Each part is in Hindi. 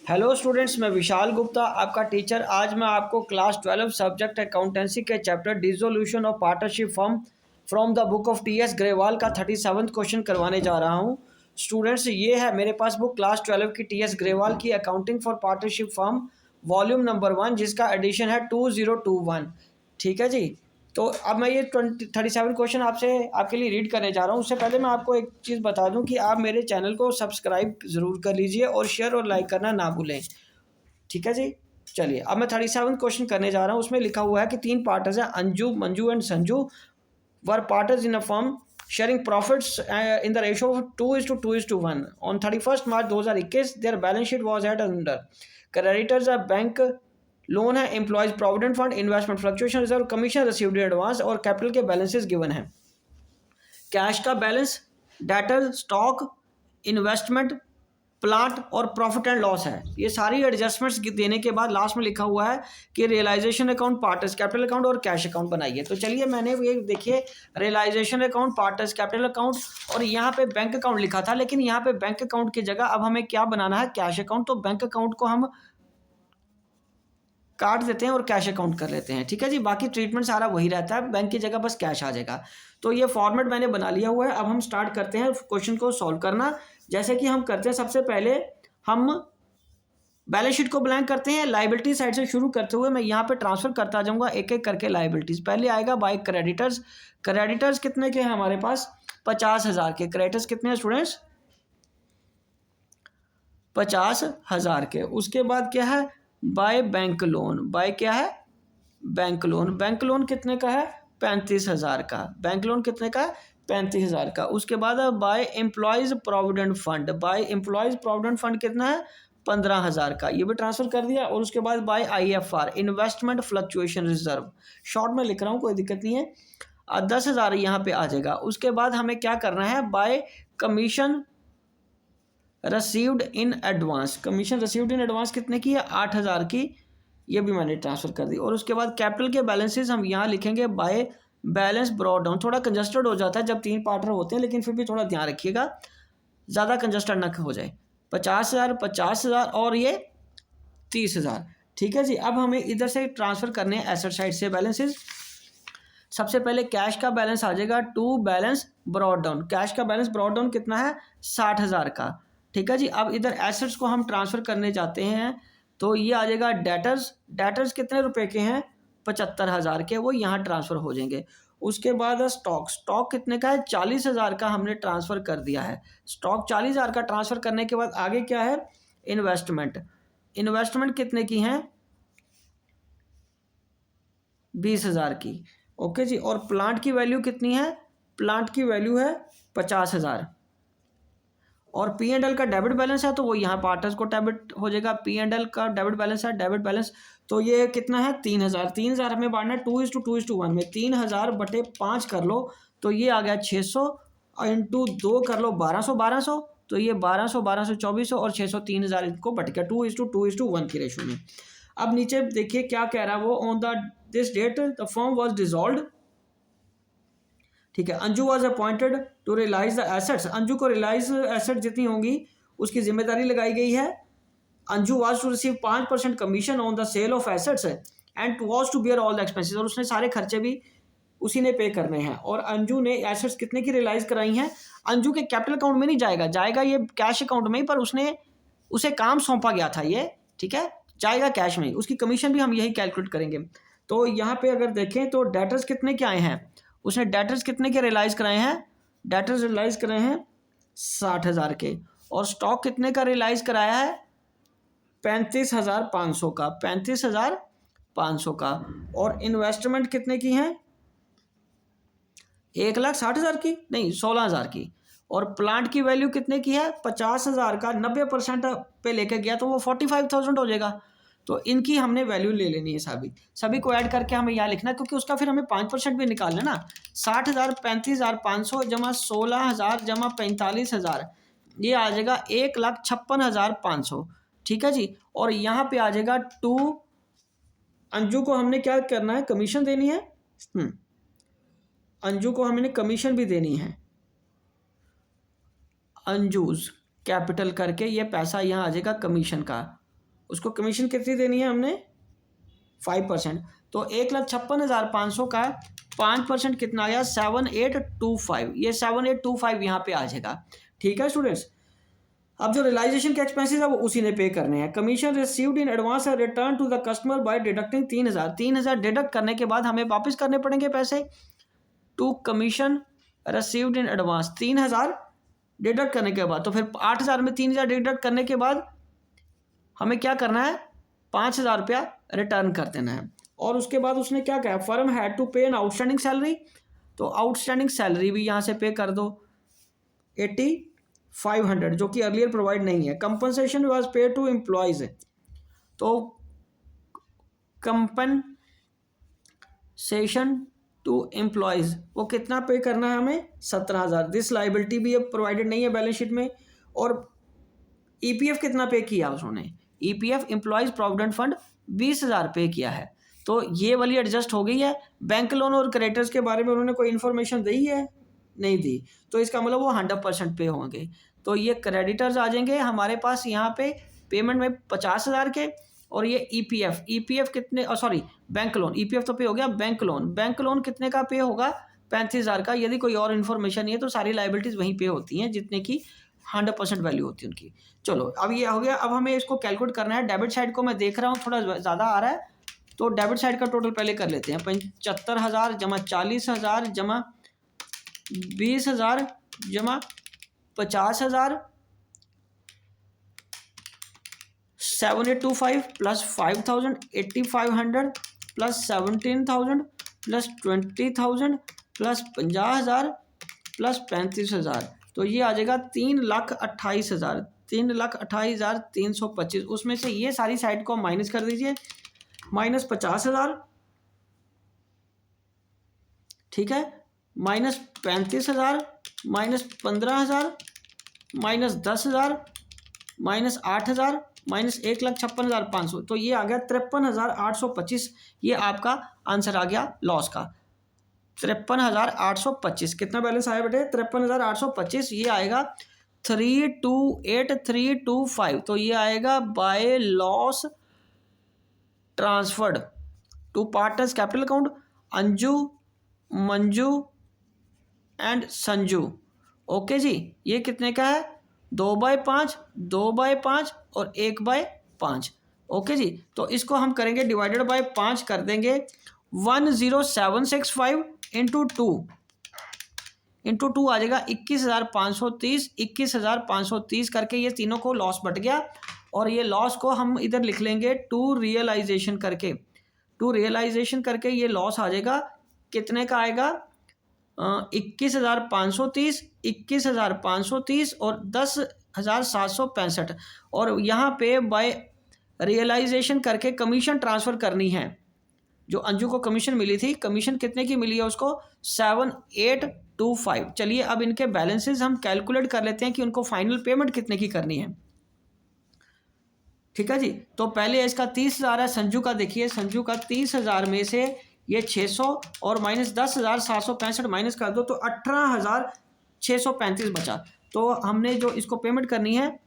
हेलो स्टूडेंट्स, मैं विशाल गुप्ता आपका टीचर। आज मैं आपको क्लास 12 सब्जेक्ट अकाउंटेंसी के chapter dissolution of partnership firm from the book of T S Grewal का 37वां क्वेश्चन करवाने जा रहा हूं। स्टूडेंट्स, ये है मेरे पास बुक क्लास 12 की टी एस ग्रेवाल की accounting for partnership firm volume number 1, जिसका एडिशन है 2021। ठीक है जी। तो अब मैं ये 37 क्वेश्चन आपके लिए रीड करने जा रहा हूँ। उससे पहले मैं आपको एक चीज़ बता दूं कि आप मेरे चैनल को सब्सक्राइब ज़रूर कर लीजिए और शेयर और लाइक करना ना भूलें। ठीक है जी। चलिए, अब मैं 37 क्वेश्चन करने जा रहा हूँ। उसमें लिखा हुआ है कि 3 पार्टनर्स हैं, Anju, Manju and Sanju were partners in a firm sharing profits in the ratio of 2:1. On 31st March 2021, their balance sheet was at under creditors are bank loan है, employees provident fund, investment, fluctuation reserve, commission received in advance और कैपिटल के बैलेंसेस गिवन है। कैश का balance, debtor, stock, investment, plant और प्रॉफिट एंड लॉस है। ये सारी एडजस्टमेंट्स देने के बाद लास्ट में लिखा हुआ है कि realisation account, partners capital account और कैश अकाउंट बनाइए। तो चलिए, मैंने ये देखिए realisation account, partners capital account और यहाँ पे बैंक अकाउंट लिखा था, लेकिन यहाँ पे बैंक अकाउंट की जगह अब हमें क्या बनाना है, कैश अकाउंट। तो बैंक अकाउंट को हम काट देते हैं और कैश अकाउंट कर लेते हैं। ठीक है जी। बाकी ट्रीटमेंट सारा वही रहता है, बैंक की जगह बस कैश आ जाएगा। तो ये फॉर्मेट मैंने बना लिया हुआ है। अब हम स्टार्ट करते हैं क्वेश्चन को सॉल्व करना। जैसे कि हम करते हैं, सबसे पहले हम बैलेंस शीट को ब्लैंक करते हैं। लाइबिलिटी साइड से शुरू करते हुए मैं यहाँ पे ट्रांसफर करता जाऊँगा एक एक करके लाइबिलिटीज़। पहले आएगा बाय क्रेडिटर्स। क्रेडिटर्स कितने के हैं हमारे पास? 50,000 के। क्रेडिटर्स कितने हैं स्टूडेंट्स? 50,000 के। उसके बाद क्या है? By bank loan. बाय क्या है? Bank loan. बैंक लोन कितने का है? 35,000 का। बैंक लोन कितने का है? 35,000 का। उसके बाद by employees provident fund. By employees provident fund कितना है? 15,000 का। ये भी ट्रांसफर कर दिया। और उसके बाद by IFR, investment fluctuation reserve. Short में लिख रहा हूँ, कोई दिक्कत नहीं है। 10,000 यहाँ पे आ जाएगा। उसके बाद हमें क्या करना है? By commission received in advance. Commission received in advance कितने की है? 8,000 की। ये भी मैंने ट्रांसफ़र कर दी। और उसके बाद कैपिटल के बैलेंसेस हम यहाँ लिखेंगे बाय बैलेंस ब्रॉट डाउन। थोड़ा कंजस्टेड हो जाता है जब 3 पार्टनर होते हैं, लेकिन फिर भी थोड़ा ध्यान रखिएगा, ज़्यादा कंजस्टेड ना हो जाए। 50,000, 50,000 और ये 30,000। ठीक है जी। अब हमें इधर से ट्रांसफ़र करने हैं एसेट साइड से बैलेंसेस। सबसे पहले कैश का बैलेंस आ जाएगा to balance brought down. Cash का बैलेंस ब्रॉट डाउन कितना है? 60,000 का। ठीक है जी। अब इधर एसेट्स को हम ट्रांसफ़र करने जाते हैं, तो ये आ जाएगा डेटर्स। डेटर्स कितने रुपए के हैं? 75,000 के। वो यहाँ ट्रांसफ़र हो जाएंगे। उसके बाद स्टॉक। स्टॉक कितने का है? 40,000 का हमने ट्रांसफ़र कर दिया है। स्टॉक 40,000 का ट्रांसफ़र करने के बाद आगे क्या है? इन्वेस्टमेंट। इन्वेस्टमेंट कितने की हैं? 20,000 की। ओके जी। और प्लांट की वैल्यू कितनी है? प्लांट की वैल्यू है 50,000। और P&L का डेबिट बैलेंस है, तो वो यहाँ पार्टनर्स को डेबिट हो जाएगा। P&L का डेबिट बैलेंस है, डेबिट बैलेंस। तो ये कितना है? 3,000। 3,000 हमें बांटना है 2:2:1 में। 3,000 बटे 5 कर लो तो ये आ गया 600, और इंटू 2 कर लो 1200, 1200। तो ये 1200, 1200, 2400 और 600, 3,000 इनको बट गया 2:2:1 की रेशो में। अब नीचे देखिए क्या कह रहा है वो। On the this date the firm was dissolve. ठीक है। Anju was appointed to realise the assets. Anju को रियलाइज एसेट जितनी होंगी उसकी जिम्मेदारी लगाई गई है। Anju was to receive 5% commission on the sale of assets and was to bear all the expenses. और उसने सारे खर्चे भी उसी ने पे करने हैं। और अंजू ने एसेट्स कितने की रियलाइज कराई हैं? अंजू के कैपिटल अकाउंट में नहीं जाएगा, जाएगा ये कैश अकाउंट में ही, पर उसे काम सौंपा गया था ये। ठीक है, जाएगा कैश में ही। उसकी कमीशन भी हम यही कैलकुलेट करेंगे। तो यहाँ पे अगर देखें तो डेटर्स कितने के आए हैं? उसने डेटर्स कितने के रियलाइज़ कराए हैं? डेटर्स रियलाइज़ कराए हैं 60,000 के। और स्टॉक कितने का रियलाइज़ कराया है? 35,500 का। 35,500 का। और इन्वेस्टमेंट कितने की हैं? 1,60,000 की नहीं, 16,000 की। और प्लांट की वैल्यू कितने की है? 50,000 का। 90% पे लेके गया तो वो 45,000 हो जाएगा। तो इनकी हमने वैल्यू ले लेनी है सभी को ऐड करके हमें यहाँ लिखना है, क्योंकि उसका फिर हमें 5% भी निकालना ना। 60,000 35,500 जमा 16,000 जमा 45,000, ये आ जाएगा 1,56,500। ठीक है जी। और यहाँ पे आ जाएगा टू अंजू को हमने क्या करना है? कमीशन देनी है। अंजू को हमने कमीशन भी देनी है। अंजूज कैपिटल करके ये पैसा यहाँ आ जाएगा कमीशन का। उसको कमीशन कितनी देनी है हमने 5%। तो 1,56,500 का 5% कितना आ गया 7825, ये 7825 यहाँ पे आ जाएगा। ठीक है स्टूडेंट्स। अब जो रियलाइजेशन के एक्सपेंसेस है वो उसी ने पे करने हैं। कमीशन रिसीव्ड इन एडवांस है return to the customer by deducting 3,000 deduct करने के बाद हमें वापस करने पड़ेंगे पैसे। To commission received in advance 3,000 deduct करने के बाद, तो फिर 8,000 में 3,000 डिडक्ट करने के बाद हमें क्या करना है 5,000 रुपया रिटर्न कर देना है। और उसके बाद उसने क्या कहा, फर्म हैड टू पे एन आउटस्टैंडिंग सैलरी, तो आउटस्टैंडिंग सैलरी भी यहाँ से पे कर दो 8,500 जो कि अर्लियर प्रोवाइड नहीं है। Compensation was paid to employees, तो कंपनसेशन टू एम्प्लॉयज वो कितना पे करना है हमें 17,000। दिस लाइबिलिटी भी अब प्रोवाइडेड नहीं है बैलेंस शीट में। और ईपीएफ कितना पे किया उसने, ईपीएफ एम्प्लॉयज प्रोविडेंट फंड 20,000 पे किया है। तो ये वाली एडजस्ट हो गई है। बैंक लोन और क्रेडिटर्स के बारे में उन्होंने कोई इन्फॉर्मेशन दी है, नहीं दी, तो इसका मतलब वो 100% पे होंगे। तो ये क्रेडिटर्स आ जाएंगे हमारे पास यहाँ पे पेमेंट में 50,000 के। और ये ईपीएफ कितने, सॉरी बैंक लोन, ईपीएफ तो पे हो गया, बैंक लोन कितने का पे होगा 35,000 का। यदि कोई और इन्फॉर्मेशन नहीं है तो सारी लाइबिलिटीज वहीं पे होती हैं जितने की 100% वैल्यू होती है उनकी। चलो अब ये हो गया। अब हमें इसको कैलकुलेट करना है। डेबिट साइड को मैं देख रहा हूँ थोड़ा ज़्यादा आ रहा है, तो डेबिट साइड का टोटल पहले कर लेते हैं। 75,000 जमा 40,000 जमा 20,000 जमा 50,000 7,825 plus 5,000 8,500 plus 17,000 plus 20,000 plus 50,000 plus 35,000, तो ये आ जाएगा 3,28,000 3,28,325। उसमें से ये सारी साइड को माइनस कर दीजिए, माइनस 50,000, ठीक है, minus 35,000, minus 15,000, minus 10,000, minus 8,000, minus 1,56,500, तो ये आ गया 53,825। ये आपका आंसर आ गया लॉस का 53,825। कितना बैलेंस आया बेटे 53,825। ये आएगा 328,325। तो ये आएगा by loss transferred to partners capital account Anju, Manju and Sanju. Okay जी, ये कितने का है 2/5, 2/5 और 1/5। ओके जी, तो इसको हम करेंगे डिवाइडेड बाय 5 कर देंगे 10765 इंटू 2 आ जाएगा 21,530, 21,530 करके ये तीनों को लॉस बट गया। और ये लॉस को हम इधर लिख लेंगे टू रियलाइजेशन करके ये लॉस आ जाएगा कितने का आएगा 21,530, 21,530 और 10,765। और यहाँ पे बाय रियलाइजेशन करके कमीशन ट्रांसफ़र करनी है। जो अंजू को कमीशन मिली थी, कमीशन कितने की मिली है उसको 7,825। चलिए अब इनके बैलेंसेस हम कैलकुलेट कर लेते हैं कि उनको फाइनल पेमेंट कितने की करनी है। ठीक है जी, तो पहले इसका 30,000 है संजू का। देखिए संजू का 30,000 में से ये 600 और माइनस 10,765 माइनस कर दो तो 18,635 बचा। तो हमने जो इसको पेमेंट करनी है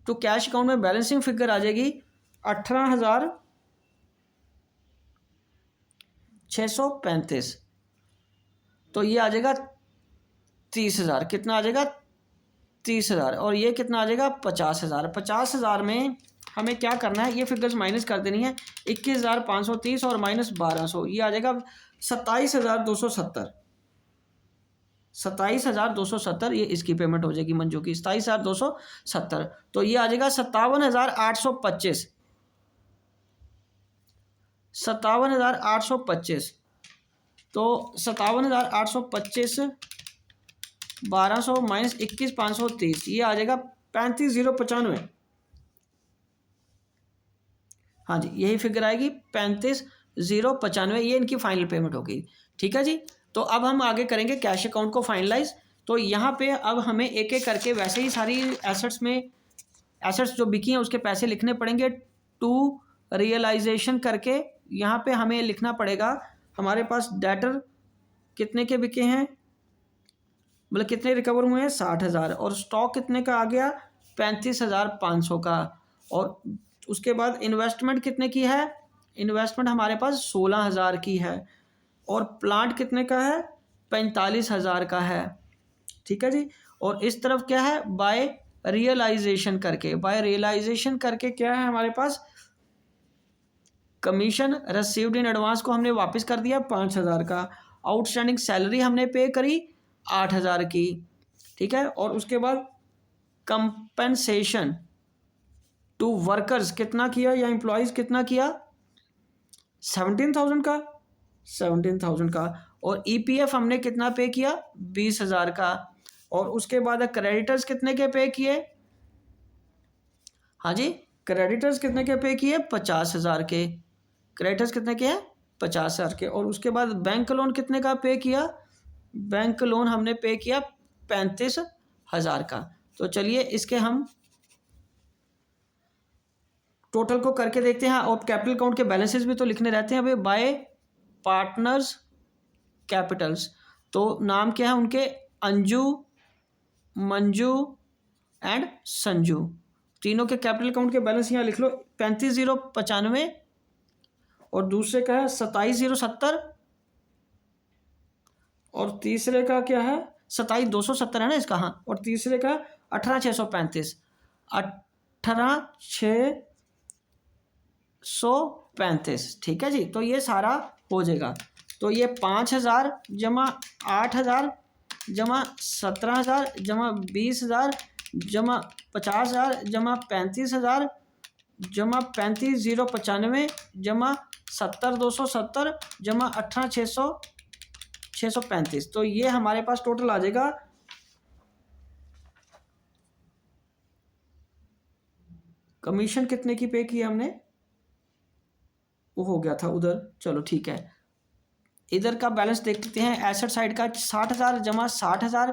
तो कैश अकाउंट में बैलेंसिंग फिगर आ जाएगी 18,635। तो ये आ जाएगा 30,000। कितना आ जाएगा 30,000 और ये कितना आ जाएगा 50,000। 50,000 में हमें क्या करना है, ये फिगर्स माइनस कर देनी है 21,530 और माइनस 1,200, ये आ जाएगा 27,270। 27,270 ये इसकी पेमेंट हो जाएगी मंजू की 27,270। तो ये आ जाएगा 57,825। 57,825 तो 57,825 1200 माइनस 21,530 ये आ जाएगा 35,095। हाँ जी, यही फिगर आएगी 35,095। ये इनकी फाइनल पेमेंट होगी। ठीक है जी, तो अब हम आगे करेंगे कैश अकाउंट को फाइनलाइज। तो यहाँ पे अब हमें एक एक करके वैसे ही सारी एसेट्स जो बिकी हैं उसके पैसे लिखने पड़ेंगे। टू रियलाइजेशन करके यहाँ पे हमें लिखना पड़ेगा हमारे पास डेटर कितने के बिके हैं, मतलब कितने रिकवर हुए हैं 60,000 और स्टॉक कितने का आ गया 35,500 का। और उसके बाद इन्वेस्टमेंट कितने की है, इन्वेस्टमेंट हमारे पास 16,000 की है, और प्लांट कितने का है, 45,000 का है, ठीक है जी। और इस तरफ क्या है, बाय रियलाइजेशन करके, बाय रियलाइजेशन करके क्या है हमारे पास, कमीशन रिसीव्ड इन एडवांस को हमने वापस कर दिया 5,000 का, आउटस्टैंडिंग सैलरी हमने पे करी 8,000 की, ठीक है। और उसके बाद कंपेंसेशन टू वर्कर्स कितना किया, या एम्प्लॉयज़ कितना किया, 17,000 का, 17,000 का। और ईपीएफ हमने कितना पे किया, 20,000 का। और उसके बाद क्रेडिटर्स कितने के पे किए, हाँ जी, क्रेडिटर्स कितने के पे किए, 50,000 के, क्रेडिटर्स कितने के हैं, 50,000 के। और उसके बाद बैंक लोन कितने का पे किया, बैंक लोन हमने पे किया 35,000 का। तो चलिए इसके हम टोटल को करके देखते हैं। और कैपिटल अकाउंट के बैलेंसेस भी तो लिखने रहते हैं। अभी बाय पार्टनर्स कैपिटल्स, तो नाम क्या है उनके, अंजू, मंजू एंड संजू, तीनों के कैपिटल अकाउंट के बैलेंस यहाँ लिख लो, 35,095, और दूसरे का है 27,070, और तीसरे का क्या है 27,270 है ना इसका, हाँ। और तीसरे का 18,635, 18,635, ठीक है जी। तो ये सारा हो जाएगा। तो ये 5,000 जमा 8,000 जमा 17,000 जमा 20,000 जमा 50,000 जमा 35,000 जमा 35,095 जमा 70,270 जमा 18,635। तो ये हमारे पास टोटल आ जाएगा, कमीशन कितने की पे की हमने, वो हो गया था उधर, चलो ठीक है। इधर का बैलेंस देख लेते हैं, एसेट साइड का 60,000 जमा 60,000,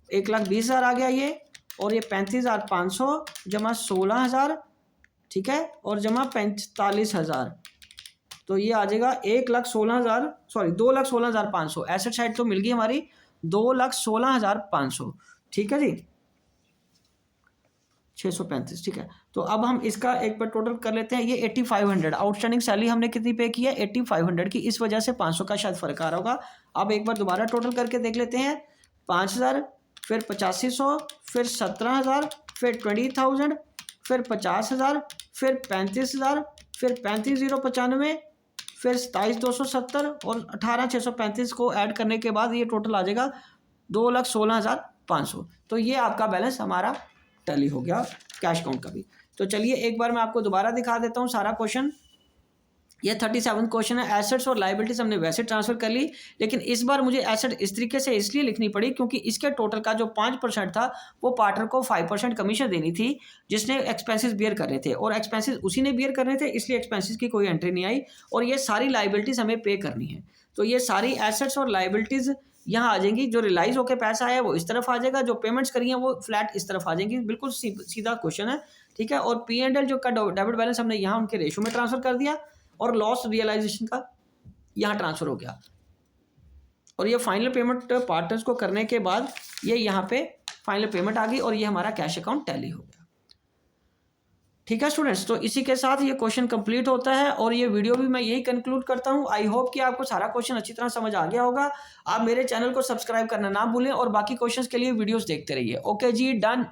1,20,000 आ गया ये। और ये 35,500 जमा 16,000, ठीक है, और जमा 45,000, तो ये आ जाएगा 1,16,000, सॉरी 2,16,500। एसेट साइड तो मिल गई हमारी 2,16,500, ठीक है जी, 635, ठीक है। तो अब हम इसका एक बार टोटल कर लेते हैं। ये 8,500 आउटस्टैंडिंग सैलरी हमने कितनी पे की है, 8,500 की, इस वजह से 500 का शायद फ़र्क आ रहा होगा। अब एक बार दोबारा टोटल करके देख लेते हैं, 5,000, फिर 8,500, फिर 17,000, फिर 20,000, फिर 50,000, फिर 35,000, फिर 35,095, फिर 27,270 और 18,635 को ऐड करने के बाद ये टोटल आ जाएगा 2,16,500। तो ये आपका बैलेंस हमारा टैली हो गया कैश अकाउंट का भी। तो चलिए एक बार मैं आपको दोबारा दिखा देता हूँ सारा क्वेश्चन। ये 37 क्वेश्चन है। एसेट्स और लाइबिलिटीज हमने वैसे ट्रांसफर कर ली, लेकिन इस बार मुझे एसेट इस तरीके से इसलिए लिखनी पड़ी क्योंकि इसके टोटल का जो 5% था वो पार्टनर को 5% कमीशन देनी थी, जिसने एक्सपेंसेस बियर करने थे, और एक्सपेंसेस उसी ने बियर करने थे, इसलिए एक्सपेंसेस की कोई एंट्री नहीं आई। और ये सारी लाइबिलिटीज हमें पे करनी है। तो ये सारी एसेट्स और लाइबिलिटीज यहाँ आ जाएंगी। जो रिलाइज होकर पैसा आया वो इस तरफ आ जाएगा, जो पेमेंट्स करी हैं वो फ्लैट इस तरफ आ जाएंगी। बिल्कुल सीधा क्वेश्चन है, ठीक है। और P&L जो का डेबिट बैलेंस हमने यहाँ उनके रेशो में ट्रांसफर कर दिया, और लॉस रियलाइजेशन का यहाँ ट्रांसफर हो गया। और ये फाइनल पेमेंट पार्टनर्स को करने के बाद ये यहाँ पे फाइनल पेमेंट आ गई, और ये हमारा कैश अकाउंट टैली हो गया। ठीक है स्टूडेंट्स, तो इसी के साथ ये क्वेश्चन कंप्लीट होता है, और ये वीडियो भी मैं यही कंक्लूड करता हूँ। आई होप कि आपको सारा क्वेश्चन अच्छी तरह समझ आ गया होगा। आप मेरे चैनल को सब्सक्राइब करना ना भूलें, और बाकी क्वेश्चंस के लिए वीडियोस देखते रहिए। ओके जी, डन।